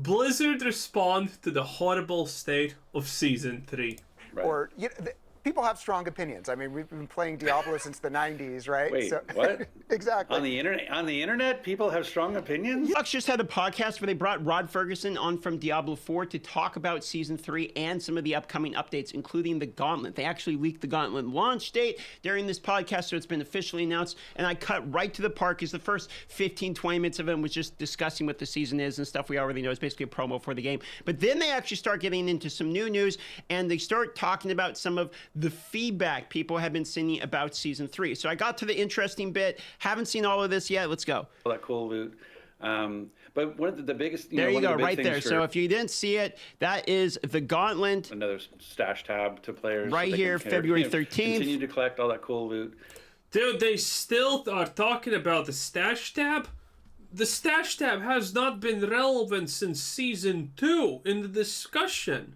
Blizzard respond to the horrible state of Season 3. Right. Or people have strong opinions. I mean, we've been playing Diablo since the 90s, right? Wait, what? Exactly. On the internet, people have strong opinions? Lux just had a podcast where they brought Rod Ferguson on from Diablo 4 to talk about Season 3 and some of the upcoming updates, including the Gauntlet. They actually leaked the Gauntlet launch date during this podcast, so it's been officially announced, and I cut right to the part because the first 15, 20 minutes of it was just discussing what the season is and stuff we already know. It's basically a promo for the game. But then they actually start getting into some new news, and they start talking about some of the feedback people have been sending about Season 3. So I got to the interesting bit. Haven't seen all of this yet. Let's go. All that cool loot. But one of the biggest... There you go, right there. For, so if you didn't see it, that is the Gauntlet. Another stash tab to players. Right here, February 13th. Continue to collect all that cool loot. Dude, they still are talking about the stash tab? The stash tab has not been relevant since Season 2 in the discussion.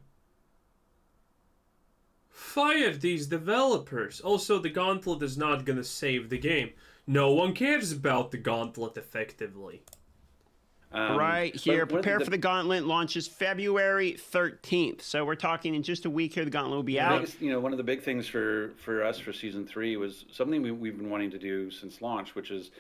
Fire these developers. Also, the Gauntlet is not gonna save the game. No one cares about the Gauntlet effectively. Right here, prepare for the Gauntlet launches February 13th. So we're talking in just a week here, the Gauntlet will be out. Biggest, one of the big things for us for Season 3 was something we've been wanting to do since launch, which is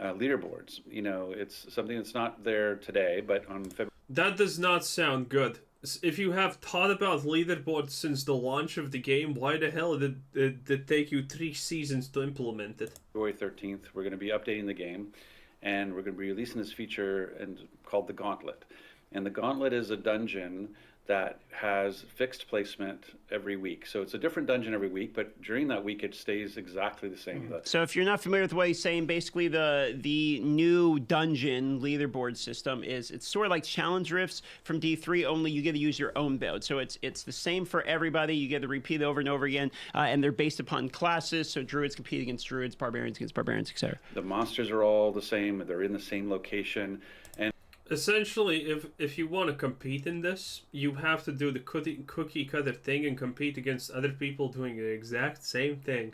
leaderboards. It's something that's not there today, but on February... That does not sound good. If you have thought about leaderboards since the launch of the game, why the hell did it take you 3 seasons to implement it? February 13th, we're going to be updating the game, and we're going to be releasing this feature called the Gauntlet. And the Gauntlet is a dungeon that has fixed placement every week. So it's a different dungeon every week, but during that week, it stays exactly the same. So if you're not familiar with what he's saying, basically the new dungeon leaderboard system it's sort of like challenge rifts from D3, only you get to use your own build. So it's the same for everybody. You get to repeat it over and over again, and they're based upon classes. So druids compete against druids, barbarians against barbarians, etc. The monsters are all the same. They're in the same location. And essentially, if you want to compete in this, you have to do the cookie cutter thing and compete against other people doing the exact same thing.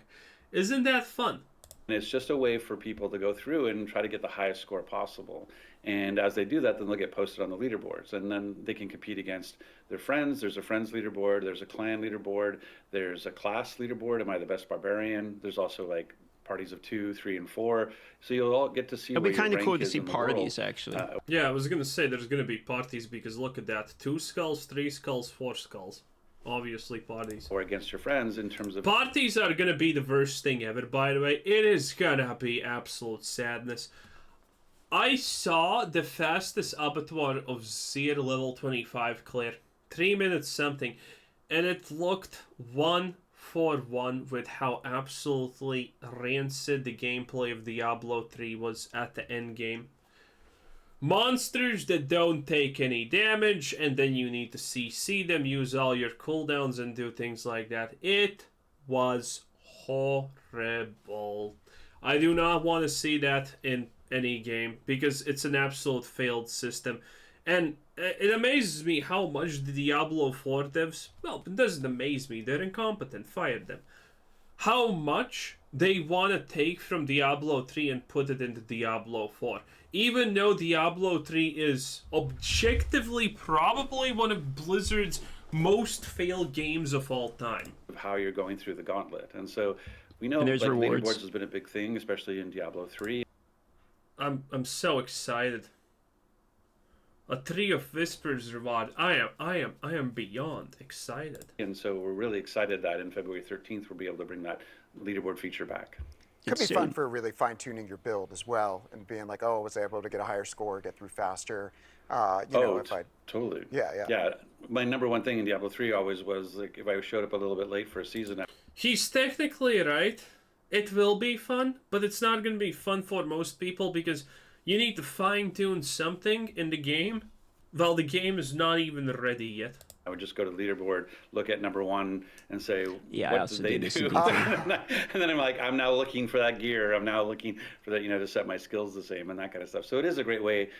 Isn't that fun? And it's just a way for people to go through and try to get the highest score possible. And as they do that, then they'll get posted on the leaderboards. And then they can compete against their friends. There's a friends leaderboard. There's a clan leaderboard. There's a class leaderboard. Am I the best barbarian? There's also like parties of 2, 3, and 4. So you'll all get to see. It'll be kind of cool to see parties, actually. Yeah, I was gonna say there's gonna be parties because look at that: 2 skulls, 3 skulls, 4 skulls. Obviously, parties. Or against your friends in terms of parties are gonna be the worst thing ever. By the way, it is gonna be absolute sadness. I saw the fastest abattoir of Zir level 25 clear, 3 minutes something, and it looked 1-for-1 with how absolutely rancid the gameplay of Diablo 3 was at the end game. Monsters that don't take any damage, and then you need to CC them, use all your cooldowns, and do things like that. It was horrible. I do not want to see that in any game because it's an absolute failed system. And it amazes me how much the Diablo 4 devs, well, it doesn't amaze me, they're incompetent, fire them. How much they want to take from Diablo 3 and put it into Diablo 4. Even though Diablo 3 is objectively probably one of Blizzard's most failed games of all time. How you're going through the Gauntlet. And so we know there's rewards. Leaderboards has been a big thing, especially in Diablo 3. I'm so excited. A Tree of Whispers reward. I am beyond excited. And so we're really excited that in February 13th we'll be able to bring that leaderboard feature back. Could be fun for really fine-tuning your build as well, and being like, oh, was I able to get a higher score, get through faster? Totally. Yeah. My number one thing in Diablo 3 always was like if I showed up a little bit late for a season. He's technically right. It will be fun, but it's not going to be fun for most people because you need to fine-tune something in the game while the game is not even ready yet. I would just go to the leaderboard, look at number 1, and say, what did they do? And then I'm like, I'm now looking for that gear. I'm now looking for that, to set my skills the same and that kind of stuff. So it is a great way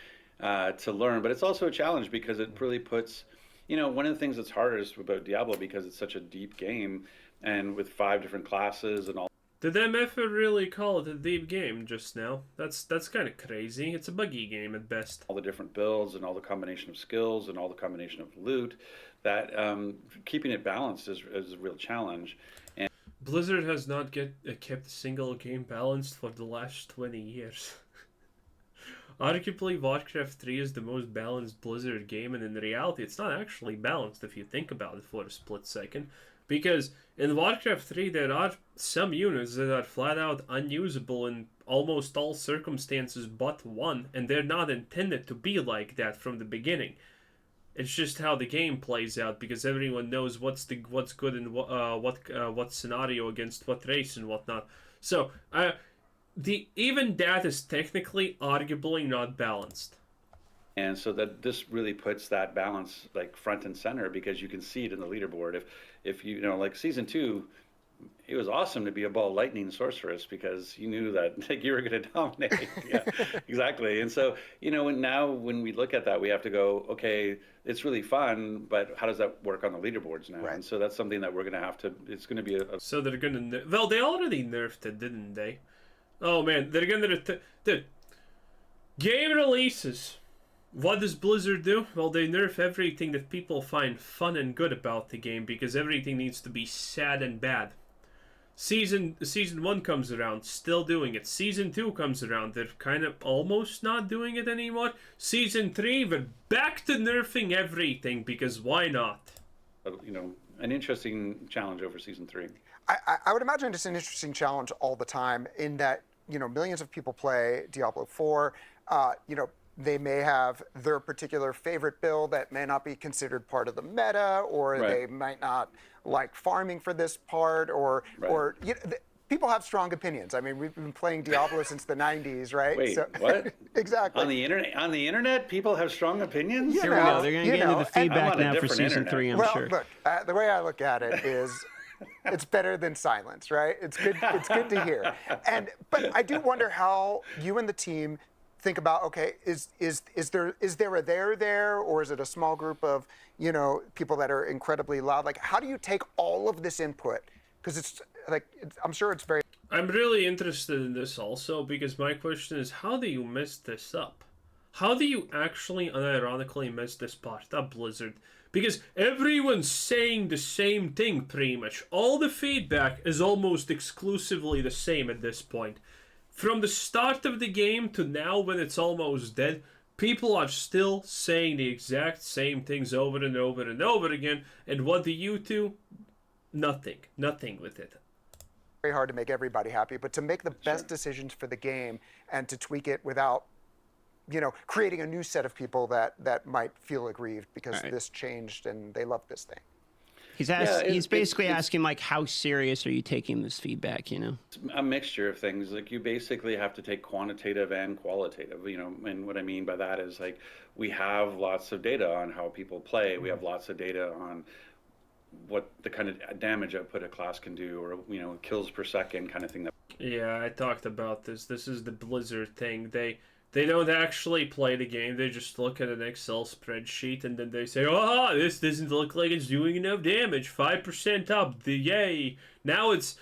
to learn, but it's also a challenge because it really puts, one of the things that's hardest about Diablo because it's such a deep game and with 5 different classes and all. Did them ever really call it a deep game just now? That's kind of crazy. It's a buggy game at best. All the different builds and all the combination of skills and all the combination of loot, that keeping it balanced is a real challenge. And Blizzard has not kept a single game balanced for the last 20 years. Arguably, Warcraft 3 is the most balanced Blizzard game, and in reality, it's not actually balanced if you think about it for a split second. Because in Warcraft 3, there are some units that are flat out unusable in almost all circumstances but one, and they're not intended to be like that from the beginning. It's just how the game plays out, because everyone knows what's good in what scenario against what race and whatnot. So, even that is technically, arguably not balanced. And so that this really puts that balance like front and center, because you can see it in the leaderboard. If you know, like season 2, it was awesome to be a ball lightning sorceress, because you knew that like you were going to dominate. Yeah, exactly. And so, you know, when we look at that, we have to go, okay, it's really fun, but how does that work on the leaderboards now? Right. And so that's something that we're going to have to. It's going to be a So they're gonna well, they already nerfed it, didn't they? Oh man, they're gonna dude. Game releases. What does Blizzard do? Well, they nerf everything that people find fun and good about the game, because everything needs to be sad and bad. Season 1 comes around, still doing it. Season 2 comes around, they're kind of almost not doing it anymore. Season 3, we're back to nerfing everything, because why not? you know, an interesting challenge over season 3. I would imagine it's an interesting challenge all the time, in that, you know, millions of people play Diablo 4. You know, they may have their particular favorite build that may not be considered part of the meta, or Right. they might not like farming for this part, or Right. or you know, people have strong opinions. I mean, we've been playing Diablo since the 90s, right? Wait, what? Exactly. On the internet, people have strong opinions. You Here we know, go. They're going to you get into know, the and- feedback I'm on a now for different season internet. 3, I'm well, sure. look, the way I look at it is, it's better than silence, right? It's good. It's good to hear. But I do wonder how you and the team think about, okay, is there a there, or is it a small group of, you know, people that are incredibly loud? Like, how do you take all of this input? Because it's like, I'm sure it's very. I'm really interested in this also, because my question is, how do you mess this up? How do you actually unironically mess this part up, Blizzard? Because everyone's saying the same thing pretty much. All the feedback is almost exclusively the same at this point. From the start of the game to now, when it's almost dead, people are still saying the exact same things over and over and over again. And what do you do? Nothing. Nothing with it. Very hard to make everybody happy, but to make the best decisions for the game and to tweak it without, you know, creating a new set of people that might feel aggrieved because Right. this changed and they love this thing. He's basically asking, like, how serious are you taking this feedback, you know? A mixture of things. Like, you basically have to take quantitative and qualitative, you know, and what I mean by that is, like, we have lots of data on how people play. We have lots of data on what the kind of damage output a class can do, or, you know, kills per second kind of thing. Yeah, I talked about this. This is the Blizzard thing. They don't actually play the game. They just look at an Excel spreadsheet and then they say, "Oh, this doesn't look like it's doing enough damage. 5% up. Yay! Now it's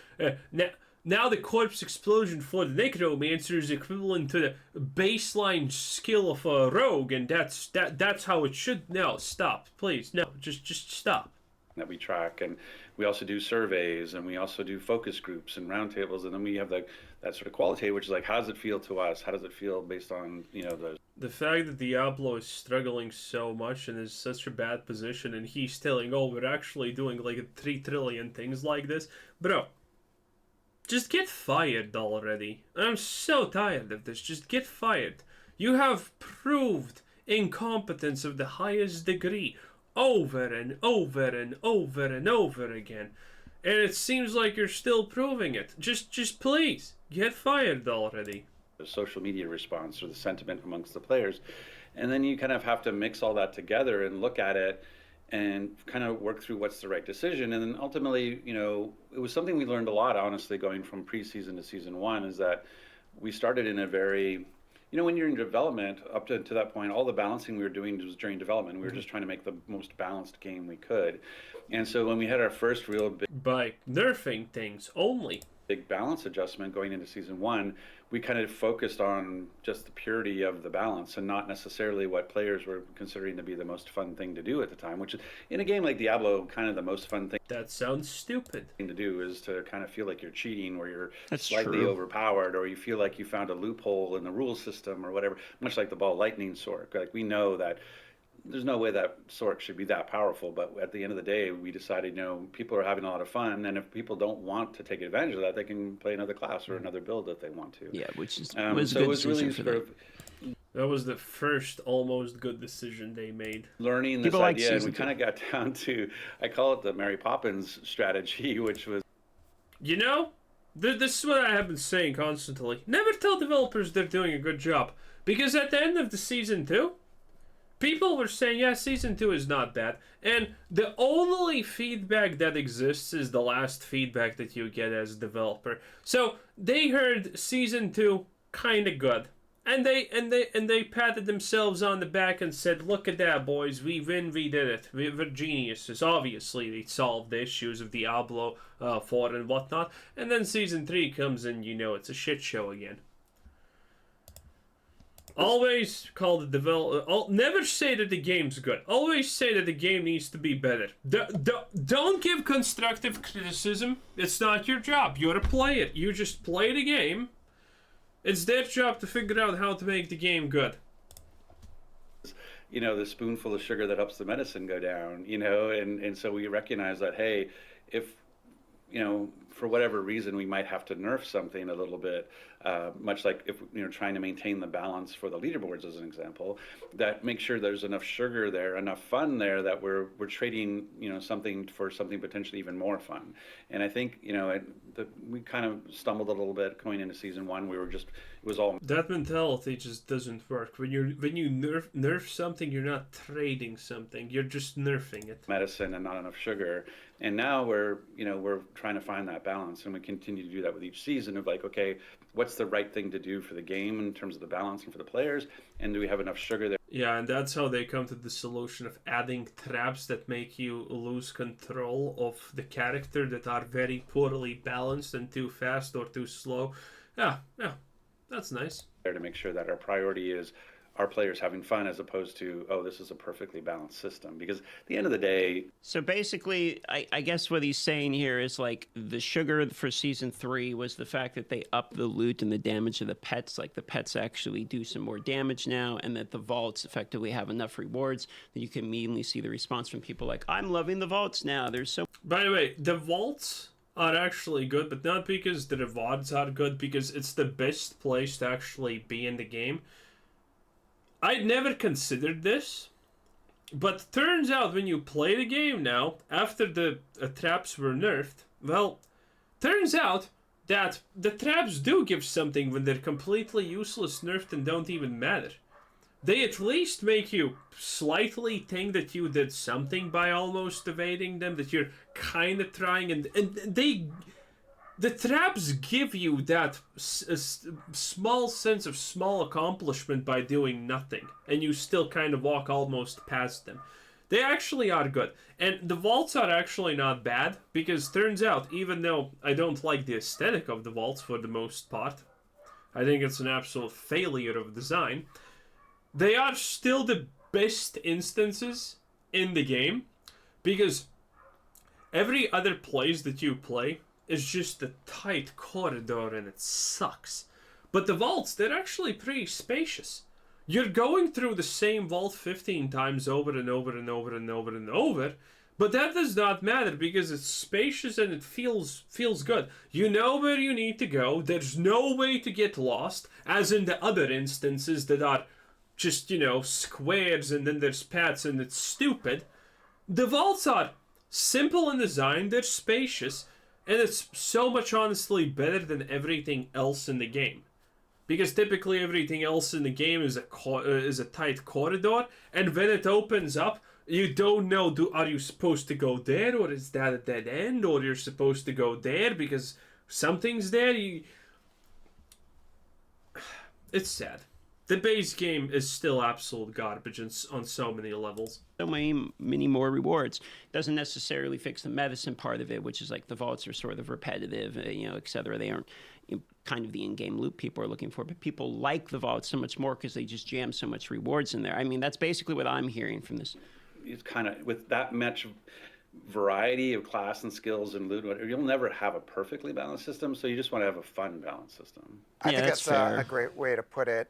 now the corpse explosion for the necromancer is equivalent to the baseline skill of a rogue, and that's how it should." No, stop, please. No, just stop. That we track, and we also do surveys, and we also do focus groups and roundtables, and then we have that sort of qualitative, which is like, how does it feel to us? How does it feel based on, you know, the fact that Diablo is struggling so much and is such a bad position, and he's telling, "Oh, we're actually doing like 3 trillion things like this," bro. Just get fired already. I'm so tired of this. Just get fired. You have proved incompetence of the highest degree over and over and over and over again. And it seems like you're still proving it. Just please, get fired already. the social media response or the sentiment amongst the players. And then you kind of have to mix all that together and look at it and kind of work through what's the right decision. And then ultimately, you know, it was something we learned a lot, honestly, going from preseason to season one, is that we started in a very, you know, when you're in development, up to that point, all the balancing we were doing was during development. We were just trying to make the most balanced game we could. And so when we had our first real big By nerfing things only. big balance adjustment going into season 1, we kind of focused on just the purity of the balance and not necessarily what players were considering to be the most fun thing to do at the time, which is, in a game like Diablo, kind of the most fun thing That sounds stupid. to do is to kind of feel like you're cheating, or you're That's slightly true. overpowered, or you feel like you found a loophole in the rule system or whatever, much like the ball lightning sword. Like, we know that there's no way that sword should be that powerful, but at the end of the day, we decided, people are having a lot of fun, and if people don't want to take advantage of that, they can play another class or another build if they want to. Yeah, which is So was it good was really decision for sort them. of That was the first almost good decision they made. learning this People like idea, and we season kind of got down to, I call it the Mary Poppins strategy, which was This is what I have been saying constantly. Never tell developers they're doing a good job. Because at the end of the season 2, people were saying, yeah, season 2 is not bad. And the only feedback that exists is the last feedback that you get as a developer. So they heard season 2 kind of good. And they patted themselves on the back and said, look at that, boys, we did it. We're geniuses. Obviously, they solved the issues of Diablo 4 and whatnot. And then season 3 comes and, it's a shit show again. Always call the developer. Never say that the game's good. Always say that the game needs to be better. Don't give constructive criticism. It's not your job. You're a player. You just play the game. It's their job to figure out how to make the game good. The spoonful of sugar that helps the medicine go down, and so we recognize that, hey, if, for whatever reason, we might have to nerf something a little bit, much like if, trying to maintain the balance for the leaderboards as an example, that make sure there's enough sugar there, enough fun there, that we're trading, something for something potentially even more fun. And I think, we kind of stumbled a little bit going into season 1. It was all that mentality just doesn't work. When you nerf something, you're not trading something. You're just nerfing it. medicine and not enough sugar. And now we're trying to find that balance, and we continue to do that with each season of like, okay, what's the right thing to do for the game in terms of the balance and for the players, and do we have enough sugar there? Yeah, and that's how they come to the solution of adding traps that make you lose control of the character, that are very poorly balanced and too fast or too slow. Yeah, that's nice. There to make sure that our priority is our players having fun, as opposed to, oh, this is a perfectly balanced system. Because at the end of the day, So basically, I guess what he's saying here is like the sugar for season 3 was the fact that they upped the loot and the damage of the pets. Like the pets actually do some more damage now, and that the vaults effectively have enough rewards that you can immediately see the response from people like, I'm loving the vaults now. There's so By the way, the vaults are actually good, but not because the rewards are good, because it's the best place to actually be in the game. I'd never considered this, but turns out when you play the game now, after the traps were nerfed, well, turns out that the traps do give something when they're completely useless, nerfed, and don't even matter. They at least make you slightly think that you did something by almost evading them, that you're kind of trying, and the traps give you that small sense of small accomplishment by doing nothing, and you still kind of walk almost past them. They actually are good. And the vaults are actually not bad, because turns out, even though I don't like the aesthetic of the vaults for the most part, I think it's an absolute failure of design, they are still the best instances in the game, because every other place that you play is just a tight corridor and it sucks. But the vaults, they're actually pretty spacious. You're going through the same vault 15 times over and over and over and over and over, but that does not matter because it's spacious and it feels good. You know where you need to go. There's no way to get lost, as in the other instances that are just, squares and then there's paths and it's stupid. The vaults are simple in design, they're spacious, and it's so much honestly better than everything else in the game. Because typically everything else in the game is a tight corridor, and when it opens up, you don't know, are you supposed to go there, or is that a dead end, or you're supposed to go there because something's there. It's sad. the base game is still absolute garbage on so many levels. So many more rewards. Doesn't necessarily fix the medicine part of it, which is like the vaults are sort of repetitive, et cetera. They aren't kind of the in-game loop people are looking for, but people like the vaults so much more because they just jam so much rewards in there. I mean, that's basically what I'm hearing from this. It's kind of, with that much variety of class and skills and loot, you'll never have a perfectly balanced system, so you just want to have a fun balanced system. I think that's that's a great way to put it.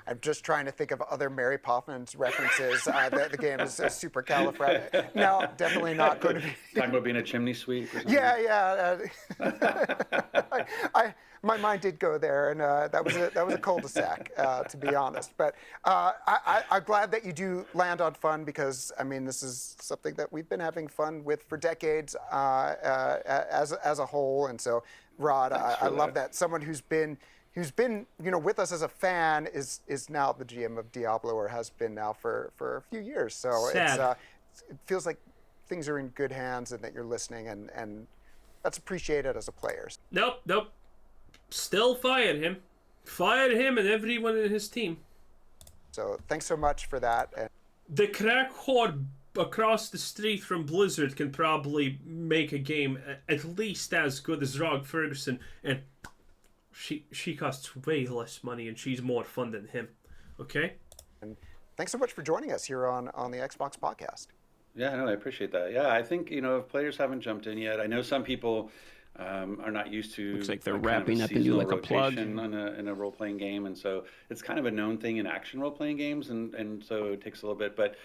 I'm just trying to think of other Mary Poppins references. The game is super califragilistic. No, definitely not going to be. Talking about being a chimney sweep or something? Yeah. My mind did go there, and that was a cul-de-sac, to be honest. But I'm glad that you do land on fun, because I mean, this is something that we've been having fun with for decades as a whole. And so, Rod, I love that someone who's been with us as a fan is now the GM of Diablo, or has been now for a few years. So it feels like things are in good hands, and that you're listening, and that's appreciated as a player. Nope. Still fired him and everyone in his team. So thanks so much for that. And the crack whore across the street from Blizzard can probably make a game at least as good as Rog Ferguson, and she costs way less money, and she's more fun than him. Okay? And thanks so much for joining us here on the Xbox Podcast. Yeah, no, I appreciate that. Yeah, I think, if players haven't jumped in yet, I know some people are not used to. Looks like they're wrapping up into like a plug in a role-playing game, and so it's kind of a known thing in action role-playing games, and so it takes a little bit. But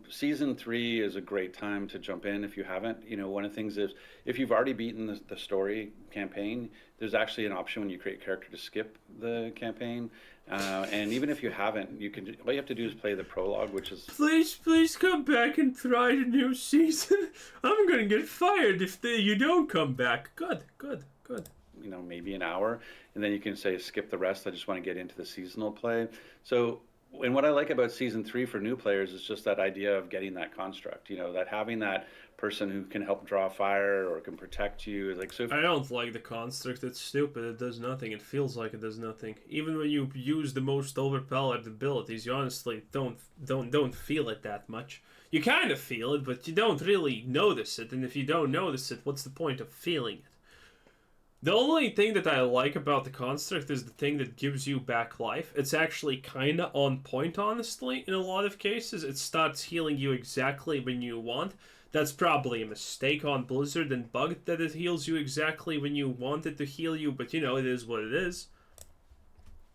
season 3 is a great time to jump in if you haven't. One of the things is, if you've already beaten the story campaign, there's actually an option when you create a character to skip the campaign. And even if you haven't, all you have to do is play the prologue, which is... Please come back and try the new season. I'm going to get fired if you don't come back. Good. Maybe an hour. And then you can say, skip the rest. I just want to get into the seasonal play. So... And what I like about season 3 for new players is just that idea of getting that construct, that having that person who can help draw fire or can protect you. I don't like the construct. It's stupid. It does nothing. It feels like it does nothing. Even when you use the most overpowered abilities, you honestly don't feel it that much. You kind of feel it, but you don't really notice it. And if you don't notice it, what's the point of feeling it? The only thing that I like about the construct is the thing that gives you back life. It's actually kind of on point, honestly, in a lot of cases. It starts healing you exactly when you want. That's probably a mistake on Blizzard and bugged that it heals you exactly when you want it to heal you, but it is what it is.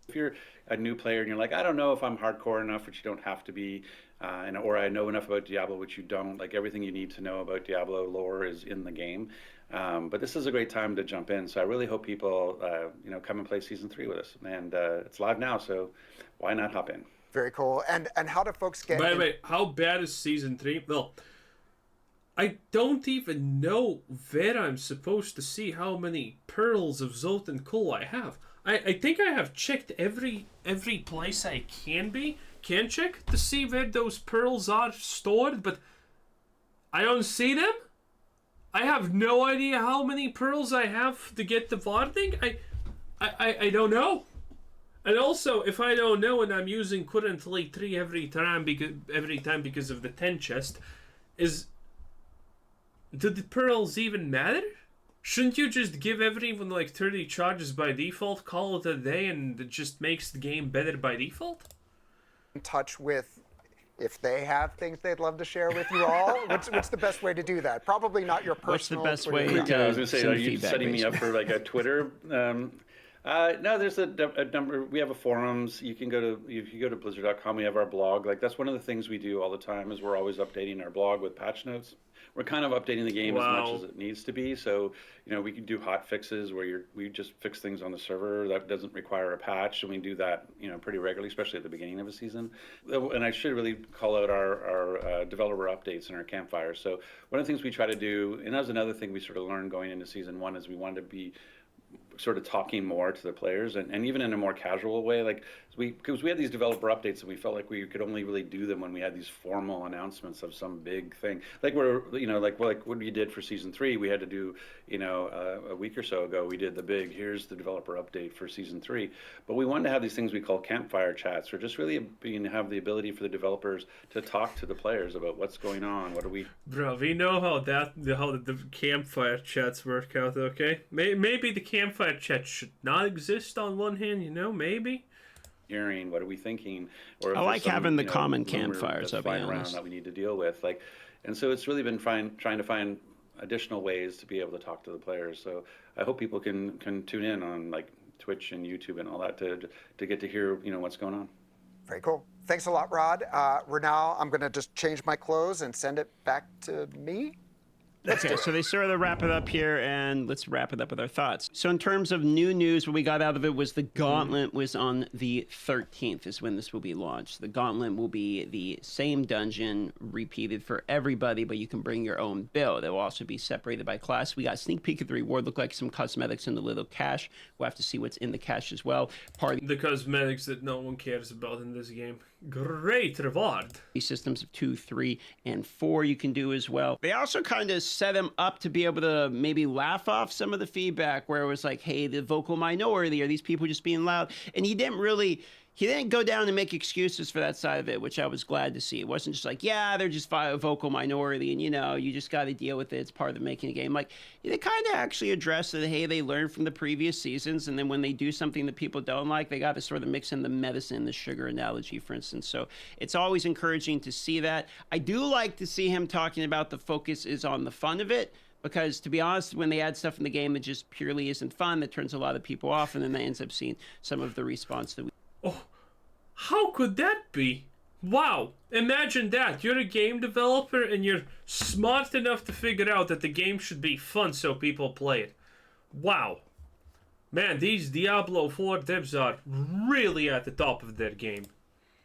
If you're a new player and you're like, I don't know if I'm hardcore enough, which you don't have to be, or I know enough about Diablo, which you don't, everything you need to know about Diablo lore is in the game. But this is a great time to jump in, so I really hope people, come and play Season 3 with us. And it's live now, so why not hop in? Very cool. And how do folks get... By the way, how bad is Season 3? Well, I don't even know where I'm supposed to see how many pearls of Zoltan Kull I have. I think I have checked every place I can check to see where those pearls are stored, but I don't see them. I have no idea how many pearls I have to get the Varding. I don't know. And also, if I don't know and I'm using currently 3 every time because of the 10 chest, do the pearls even matter? Shouldn't you just give everyone 30 charges by default, call it a day, and it just makes the game better by default? In touch with, if they have things they'd love to share with you all, what's the best way to do that? Probably not your personal... What's the best way to I was going to say, are you setting me up for a Twitter? No, there's a number. We have a forums. If you go to blizzard.com, we have our blog. That's one of the things we do all the time, is we're always updating our blog with patch notes. We're kind of updating the game as much as it needs to be. So, we can do hot fixes where we just fix things on the server that doesn't require a patch, and we do that, pretty regularly, especially at the beginning of a season. And I should really call out our developer updates and our campfires. So one of the things we try to do, and that was another thing we sort of learned going into season 1, is we wanted to be sort of talking more to the players, and even in a more casual way, like because we had these developer updates and we felt like we could only really do them when we had these formal announcements of some big thing, like like what we did for season 3. We had to do, a week or so ago, we did the big, here's the developer update for season 3. But we wanted to have these things we call campfire chats, or just really have the ability for the developers to talk to the players about what's going on. What are we? Bro, we know how the campfire chats work out. Okay, maybe the campfire chat should not exist on one hand. Maybe. Hearing, what are we thinking? Or I like having the common campfires. I'll be honest. That we need to deal with, and so it's really been trying to find additional ways to be able to talk to the players. So I hope people can tune in on like Twitch and YouTube and all that to get to hear what's going on. Very cool. Thanks a lot, Rod. I'm going to just change my clothes and send it back to me. Okay, so they sort of wrap it up here, and let's wrap it up with our thoughts. So in terms of new news, what we got out of it was the Gauntlet was on the 13th is when this will be launched. The Gauntlet will be the same dungeon repeated for everybody, but you can bring your own build. It will also be separated by class. We got a sneak peek of the reward, look like some cosmetics in the little cache. We'll have to see what's in the cache as well. The cosmetics that no one cares about in this game. Great reward. Systems of 2, 3, and 4 you can do as well. They also kind of set him up to be able to maybe laugh off some of the feedback where it was like, hey, the vocal minority, are these people just being loud? And he didn't go down and make excuses for that side of it, which I was glad to see. It wasn't just like, yeah, they're just a vocal minority, and you just got to deal with it. It's part of the making a game. Like, they kind of actually addressed that, hey, they learned from the previous seasons, and then when they do something that people don't like, they got to sort of mix in the medicine, the sugar analogy, for instance. So it's always encouraging to see that. I do like to see him talking about the focus is on the fun of it. Because, to be honest, when they add stuff in the game that just purely isn't fun, that turns a lot of people off, and then they ends up seeing some of the response that we... Oh, how could that be? Wow, imagine that. You're a game developer and you're smart enough to figure out that the game should be fun so people play it. Wow. Man, these Diablo 4 devs are really at the top of their game.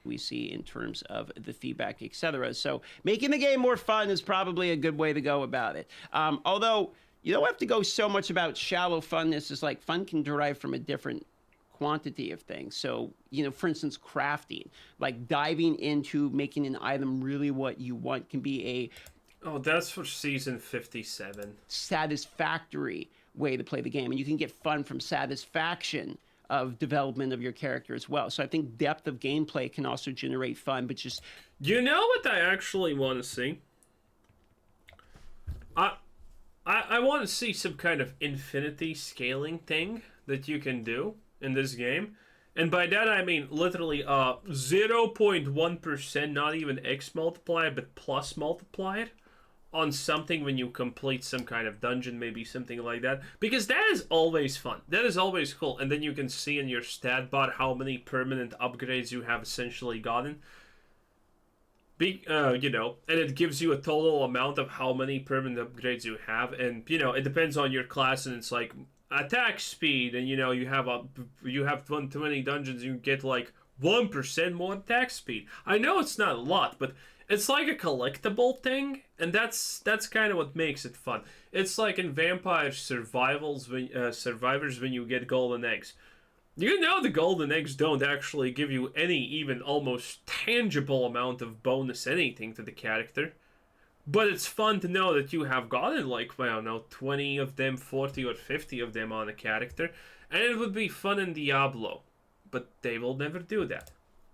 We see in terms of the feedback, etc. So making the game more fun is probably a good way to go about it. Although you don't have to go so much about shallow funness. It's like fun can derive from a different quantity of things. So, for instance, crafting, like diving into making an item really what you want can be that's for season 57. Satisfactory way to play the game. And you can get fun from satisfaction of development of your character as well. So I think depth of gameplay can also generate fun, but just... You know what I actually want to see? I want to see some kind of infinity scaling thing that you can do in this game. And by that I mean literally 0.1%, not even X multiplier, but plus multiplier on something when you complete some kind of dungeon, maybe something like that. Because that is always fun. That is always cool. And then you can see in your stat bar how many permanent upgrades you have essentially gotten. And it gives you a total amount of how many permanent upgrades you have. And, it depends on your class, and it's like attack speed, and, you have 120 dungeons, you get like 1% more attack speed. I know it's not a lot, but it's like a collectible thing, and that's kind of what makes it fun. It's like in Vampire Survivors when you get golden eggs. The golden eggs don't actually give you any even almost tangible amount of bonus anything to the character. But it's fun to know that you have gotten 20 of them, 40 or 50 of them on a character. And it would be fun in Diablo. But they will never do that.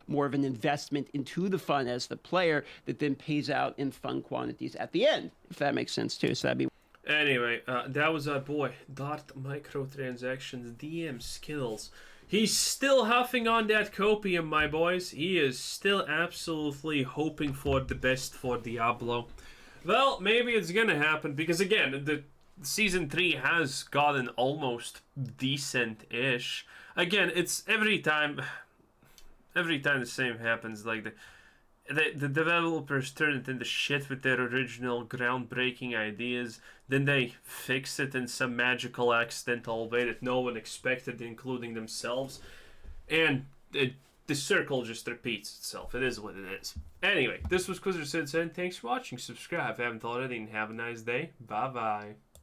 More of an investment into the fun as the player that then pays out in fun quantities at the end, if that makes sense too. So that'd be... Anyway, that was our boy, Dart Microtransactions DM Skills. He's still huffing on that copium, my boys. He is still absolutely hoping for the best for Diablo. Well, maybe it's gonna happen, because again, the Season 3 has gotten almost decent-ish. Again, it's every time the same happens, like the developers turn it into shit with their original groundbreaking ideas, then they fix it in some magical accidental way that no one expected, including themselves, and the circle just repeats itself. It is what it is. Anyway, this was Quizzer Sid, and thanks for watching. Subscribe if you haven't already, and have a nice day. Bye-bye.